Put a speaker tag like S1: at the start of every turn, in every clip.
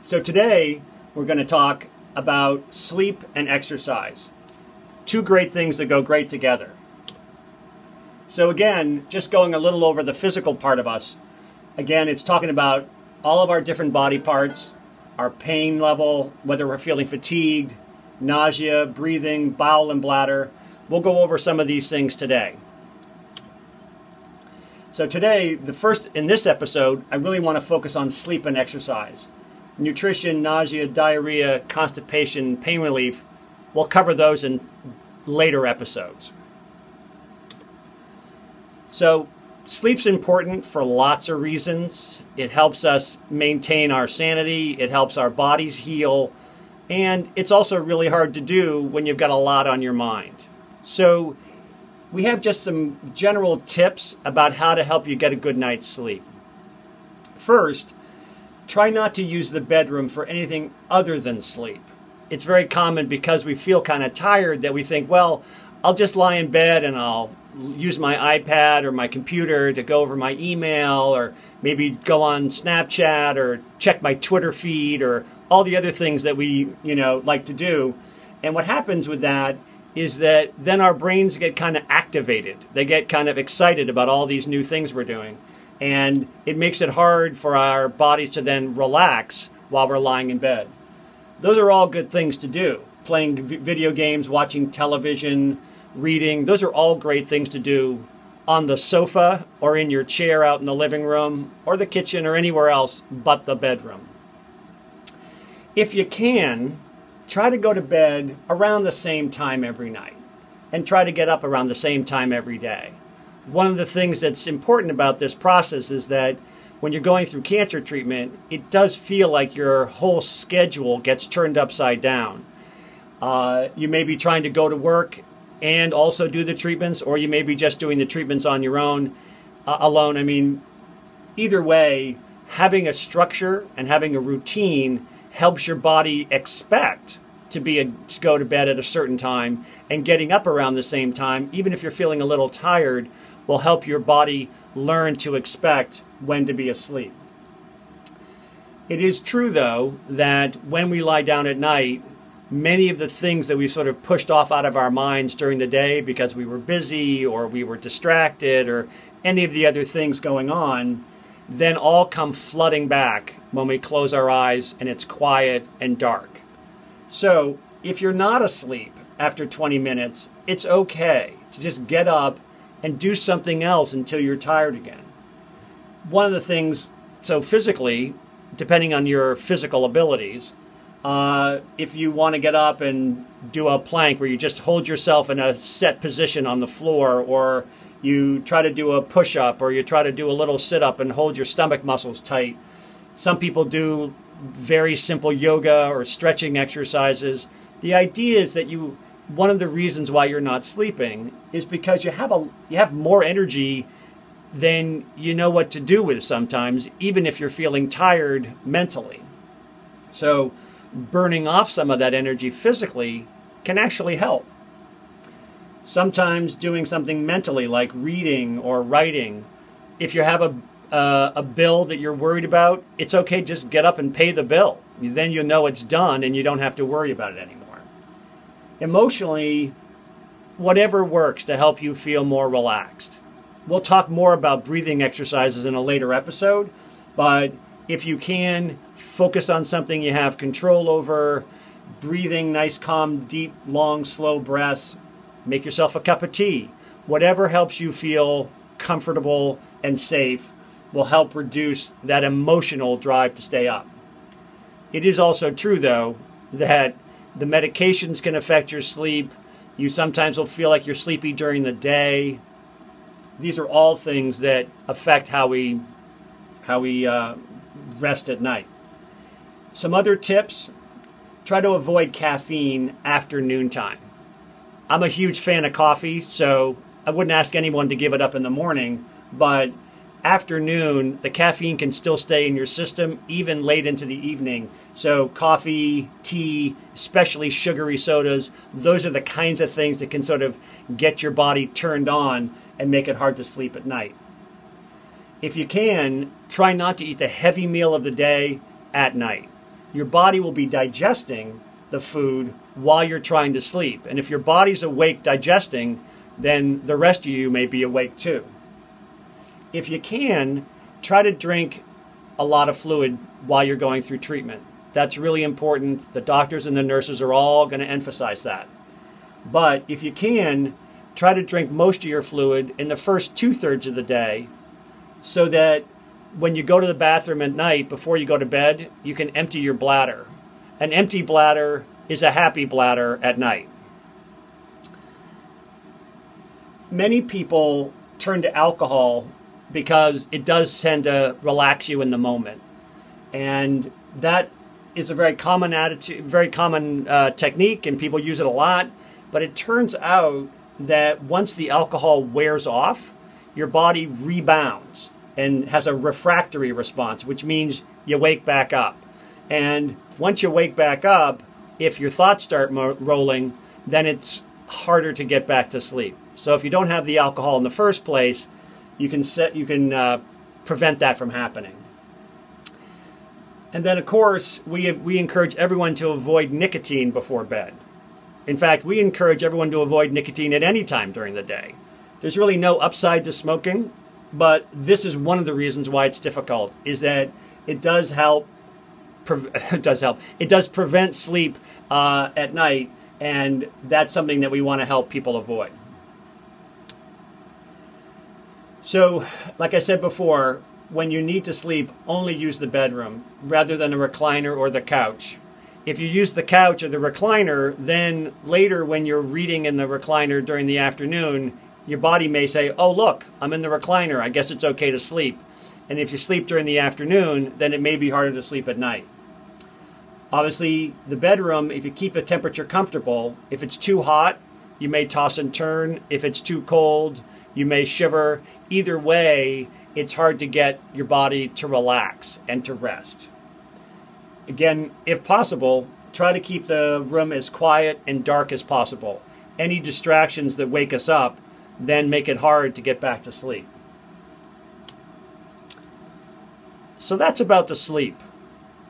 S1: So today we're going to talk about sleep and exercise. Two great things that go great together. So again, just going a little over the physical part of us. Again, it's talking about all of our different body parts, our pain level, whether we're feeling fatigued, nausea, breathing, bowel and bladder. We'll go over some of these things today. So today, in this episode, I really want to focus on sleep and exercise. Nutrition, nausea, diarrhea, constipation, pain relief. We'll cover those in later episodes. So sleep's important for lots of reasons. It helps us maintain our sanity. It helps our bodies heal. And it's also really hard to do when you've got a lot on your mind. So we have just some general tips about how to help you get a good night's sleep. First, try not to use the bedroom for anything other than sleep. It's very common because we feel kind of tired that we think, well, I'll just lie in bed and I'll use my iPad or my computer to go over my email, or maybe go on Snapchat or check my Twitter feed or all the other things that we, like to do. And what happens with that is that then our brains get kind of activated. They get kind of excited about all these new things we're doing. And it makes it hard for our bodies to then relax while we're lying in bed. Those are all good things to do. Playing video games, watching television, reading, those are all great things to do on the sofa or in your chair out in the living room or the kitchen or anywhere else but the bedroom. If you can, try to go to bed around the same time every night and try to get up around the same time every day. One of the things that's important about this process is that when you're going through cancer treatment, it does feel like your whole schedule gets turned upside down. You may be trying to go to work and also do the treatments, or you may be just doing the treatments on your own, alone. I mean, either way, having a structure and having a routine helps your body expect to go to bed at a certain time, and getting up around the same time, even if you're feeling a little tired, will help your body learn to expect when to be asleep. It is true, though, that when we lie down at night, many of the things that we sort of pushed off out of our minds during the day because we were busy or we were distracted or any of the other things going on, then all come flooding back when we close our eyes and it's quiet and dark. So if you're not asleep after 20 minutes, it's okay to just get up and do something else until you're tired again. One of the things, so physically, depending on your physical abilities, if you want to get up and do a plank where you just hold yourself in a set position on the floor, or you try to do a push-up, or you try to do a little sit-up and hold your stomach muscles tight. Some people do very simple yoga or stretching exercises. The idea is that one of the reasons why you're not sleeping is because you have more energy than you know what to do with sometimes, even if you're feeling tired mentally. So burning off some of that energy physically can actually help. Sometimes doing something mentally like reading or writing. If you have a bill that you're worried about, it's okay, just get up and pay the bill. Then you know it's done and you don't have to worry about it anymore. Emotionally, whatever works to help you feel more relaxed. We'll talk more about breathing exercises in a later episode, but if you can, focus on something you have control over, breathing nice, calm, deep, long, slow breaths, make yourself a cup of tea. Whatever helps you feel comfortable and safe will help reduce that emotional drive to stay up. It is also true, though, that the medications can affect your sleep. You sometimes will feel like you're sleepy during the day. These are all things that affect how we rest at night. Some other tips: try to avoid caffeine after noontime. I'm a huge fan of coffee, so I wouldn't ask anyone to give it up in the morning, but after noon, the caffeine can still stay in your system even late into the evening. So coffee, tea, especially sugary sodas, those are the kinds of things that can sort of get your body turned on and make it hard to sleep at night. If you can, try not to eat the heavy meal of the day at night. your body will be digesting the food while you're trying to sleep. And if your body's awake digesting, then the rest of you may be awake too. If you can, try to drink a lot of fluid while you're going through treatment. That's really important. The doctors and the nurses are all going to emphasize that. But if you can, try to drink most of your fluid in the first 2/3 of the day so that when you go to the bathroom at night before you go to bed, you can empty your bladder. An empty bladder is a happy bladder at night. Many people turn to alcohol because it does tend to relax you in the moment. And that is a very common attitude, very common technique, and people use it a lot. But it turns out that once the alcohol wears off, your body rebounds and has a refractory response, which means you wake back up. And once you wake back up, if your thoughts start rolling, then it's harder to get back to sleep. So if you don't have the alcohol in the first place, you can prevent that from happening. And then, of course, we encourage everyone to avoid nicotine before bed. In fact, we encourage everyone to avoid nicotine at any time during the day. There's really no upside to smoking, but this is one of the reasons why it's difficult, is that it does help. It does prevent sleep at night, and that's something that we want to help people avoid. So, like I said before, when you need to sleep, only use the bedroom rather than a recliner or the couch. If you use the couch or the recliner, then later when you're reading in the recliner during the afternoon, your body may say, oh, look, I'm in the recliner. I guess it's okay to sleep. And if you sleep during the afternoon, then it may be harder to sleep at night. Obviously, the bedroom, if you keep the temperature comfortable, if it's too hot, you may toss and turn. If it's too cold, you may shiver. Either way, it's hard to get your body to relax and to rest. Again, if possible, try to keep the room as quiet and dark as possible. Any distractions that wake us up then make it hard to get back to sleep. So that's about the sleep.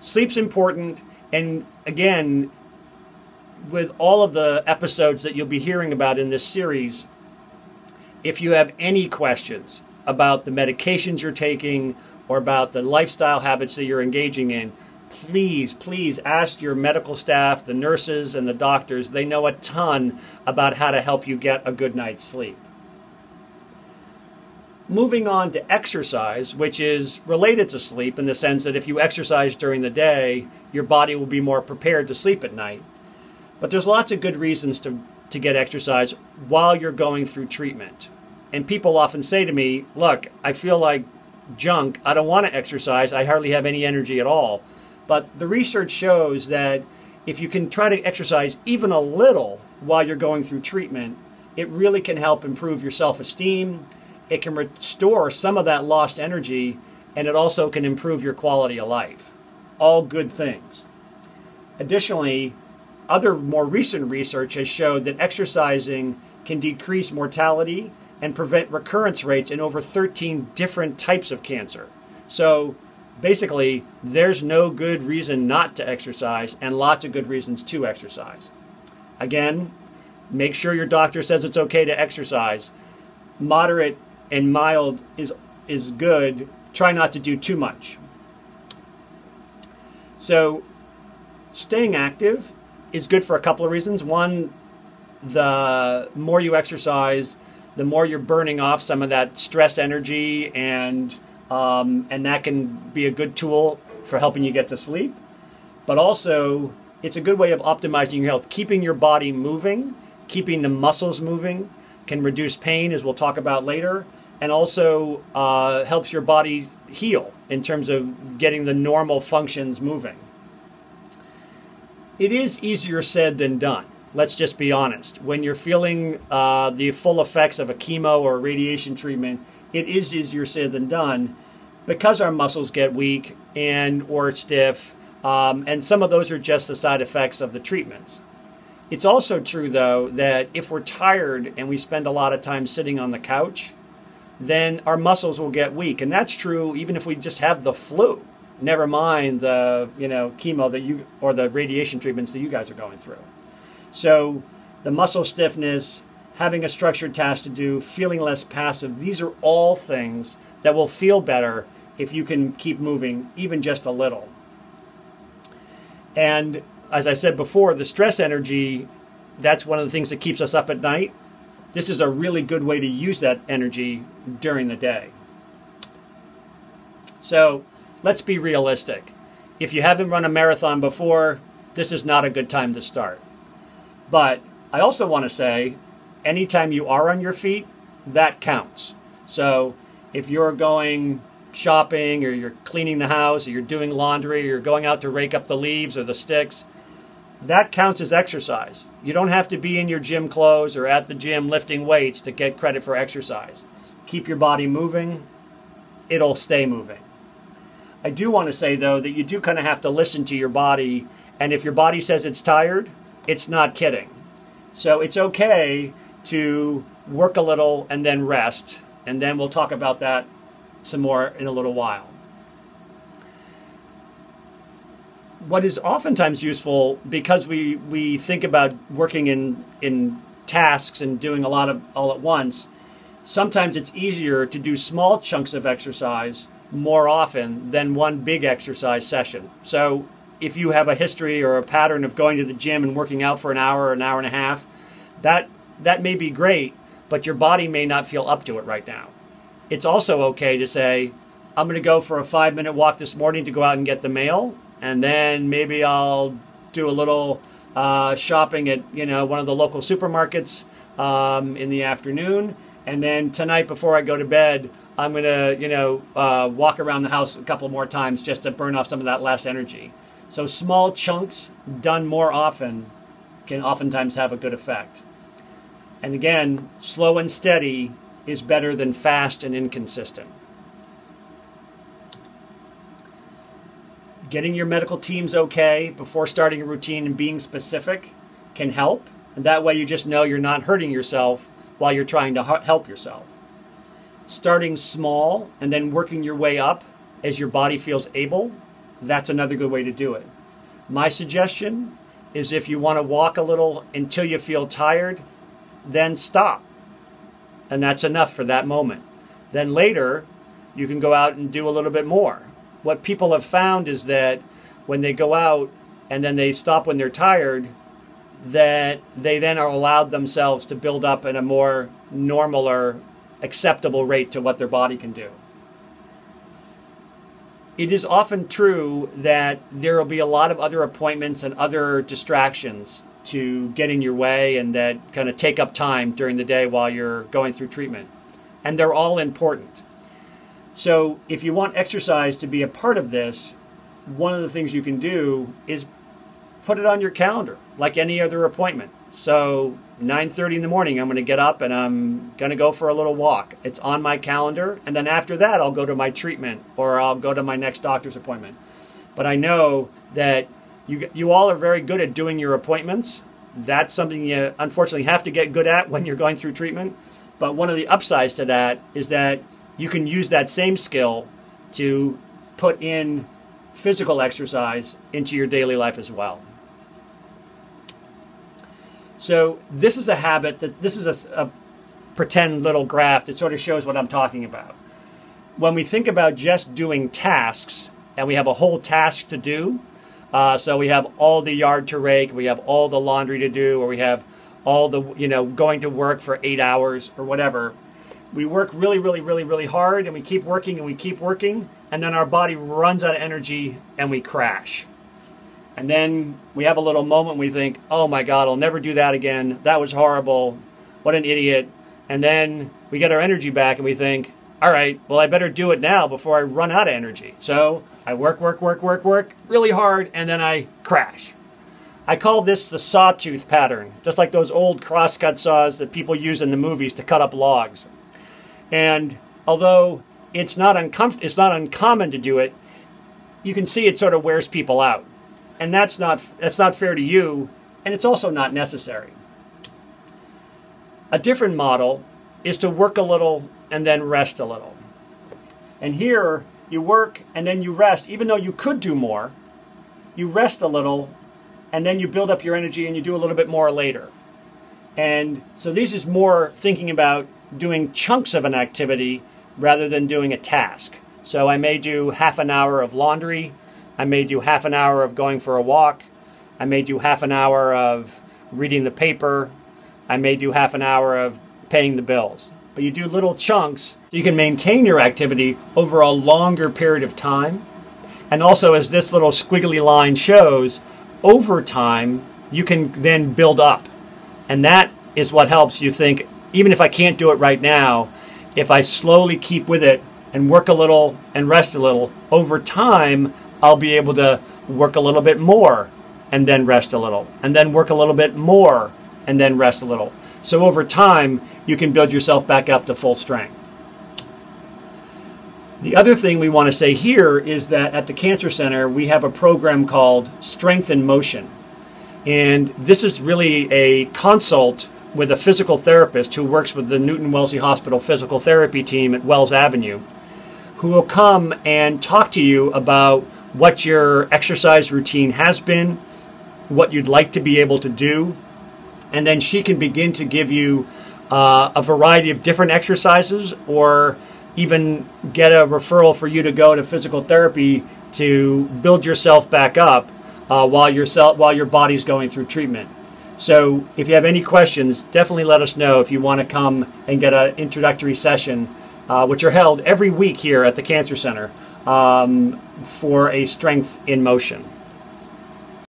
S1: Sleep's important, and again, with all of the episodes that you'll be hearing about in this series, if you have any questions about the medications you're taking or about the lifestyle habits that you're engaging in, please ask your medical staff, the nurses and the doctors. They know a ton about how to help you get a good night's sleep. Moving on to exercise, which is related to sleep in the sense that if you exercise during the day, your body will be more prepared to sleep at night. But there's lots of good reasons to get exercise while you're going through treatment. And people often say to me, look, I feel like junk. I don't want to exercise. I hardly have any energy at all. But the research shows that if you can try to exercise even a little while you're going through treatment, it really can help improve your self-esteem. It can restore some of that lost energy, and it also can improve your quality of life. All good things. Additionally, other more recent research has showed that exercising can decrease mortality and prevent recurrence rates in over 13 different types of cancer. So basically, there's no good reason not to exercise and lots of good reasons to exercise. Again, make sure your doctor says it's okay to exercise. Moderate and mild is good. Try not to do too much. So staying active is good for a couple of reasons. One, the more you exercise, the more you're burning off some of that stress energy, and that can be a good tool for helping you get to sleep. But also, it's a good way of optimizing your health. Keeping your body moving, keeping the muscles moving, can reduce pain, as we'll talk about later, and also helps your body heal in terms of getting the normal functions moving. It is easier said than done. Let's just be honest. When you're feeling the full effects of a chemo or a radiation treatment, it is easier said than done because our muscles get weak or stiff, and some of those are just the side effects of the treatments. It's also true, though, that if we're tired and we spend a lot of time sitting on the couch, then our muscles will get weak. And that's true even if we just have the flu. Never mind the chemo that you or the radiation treatments that you guys are going through. So the muscle stiffness, having a structured task to do, feeling less passive, these are all things that will feel better if you can keep moving even just a little. And as I said before, the stress energy, that's one of the things that keeps us up at night. This is a really good way to use that energy during the day. So let's be realistic. If you haven't run a marathon before, this is not a good time to start. But I also want to say, anytime you are on your feet, that counts. So if you're going shopping, or you're cleaning the house, or you're doing laundry, or you're going out to rake up the leaves or the sticks, that counts as exercise. You don't have to be in your gym clothes or at the gym lifting weights to get credit for exercise. Keep your body moving, it'll stay moving. I do want to say, though, that you do kind of have to listen to your body, and if your body says it's tired, it's not kidding. So it's okay to work a little and then rest, and then we'll talk about that some more in a little while. What is oftentimes useful, because we think about working in tasks and doing a lot of all at once, sometimes it's easier to do small chunks of exercise more often than one big exercise session. So if you have a history or a pattern of going to the gym and working out for an hour or an hour and a half, that may be great, but your body may not feel up to it right now. It's also okay to say, I'm going to go for a 5-minute walk this morning to go out and get the mail, and then maybe I'll do a little shopping at one of the local supermarkets in the afternoon, and then tonight before I go to bed, I'm going to walk around the house a couple more times just to burn off some of that last energy. So small chunks done more often can oftentimes have a good effect. And again, slow and steady is better than fast and inconsistent. Getting your medical teams okay before starting a routine and being specific can help. And that way you just know you're not hurting yourself while you're trying to help yourself. Starting small and then working your way up as your body feels able, that's another good way to do it. My suggestion is, if you want to walk a little until you feel tired, then stop. And that's enough for that moment. Then later, you can go out and do a little bit more. What people have found is that when they go out and then they stop when they're tired, that they then are allowed themselves to build up at a more normal or acceptable rate to what their body can do. It is often true that there will be a lot of other appointments and other distractions to get in your way and that kind of take up time during the day while you're going through treatment. And they're all important. So if you want exercise to be a part of this, one of the things you can do is put it on your calendar like any other appointment. So 9:30 in the morning, I'm going to get up and I'm going to go for a little walk. It's on my calendar. And then after that, I'll go to my treatment or I'll go to my next doctor's appointment. But I know that you all are very good at doing your appointments. That's something you unfortunately have to get good at when you're going through treatment. But one of the upsides to that is that you can use that same skill to put in physical exercise into your daily life as well. So this is a habit this is a pretend little graph that sort of shows what I'm talking about. When we think about just doing tasks, and we have a whole task to do, so we have all the yard to rake, we have all the laundry to do, or we have all the, going to work for 8 hours or whatever. We work really, really, really, really hard, and we keep working and we keep working, and then our body runs out of energy and we crash. And then we have a little moment, we think, oh my God, I'll never do that again. That was horrible. What an idiot. And then we get our energy back and we think, all right, well, I better do it now before I run out of energy. So I work really hard, and then I crash. I call this the sawtooth pattern, just like those old crosscut saws that people use in the movies to cut up logs. And although it's not uncommon to do it, you can see it sort of wears people out. And that's not fair to you, and it's also not necessary. A different model is to work a little and then rest a little. And here you work and then you rest, even though you could do more. You rest a little, and then you build up your energy and you do a little bit more later. And so this is more thinking about doing chunks of an activity rather than doing a task. So I may do half an hour of laundry. I may do half an hour of going for a walk. I may do half an hour of reading the paper. I may do half an hour of paying the bills. But you do little chunks so you can maintain your activity over a longer period of time. And also, as this little squiggly line shows, over time, you can then build up. And that is what helps you think, even if I can't do it right now, if I slowly keep with it and work a little and rest a little, over time, I'll be able to work a little bit more and then rest a little, and then work a little bit more and then rest a little. So over time, you can build yourself back up to full strength. The other thing we want to say here is that at the Cancer Center, we have a program called Strength in Motion. And this is really a consult with a physical therapist who works with the Newton-Wellesley Hospital physical therapy team at Wells Avenue, who will come and talk to you about what your exercise routine has been, what you'd like to be able to do, and then she can begin to give you a variety of different exercises, or even get a referral for you to go to physical therapy to build yourself back up while your body's going through treatment. So if you have any questions, definitely let us know if you want to come and get an introductory session, which are held every week here at the Cancer Center for a Strength in Motion.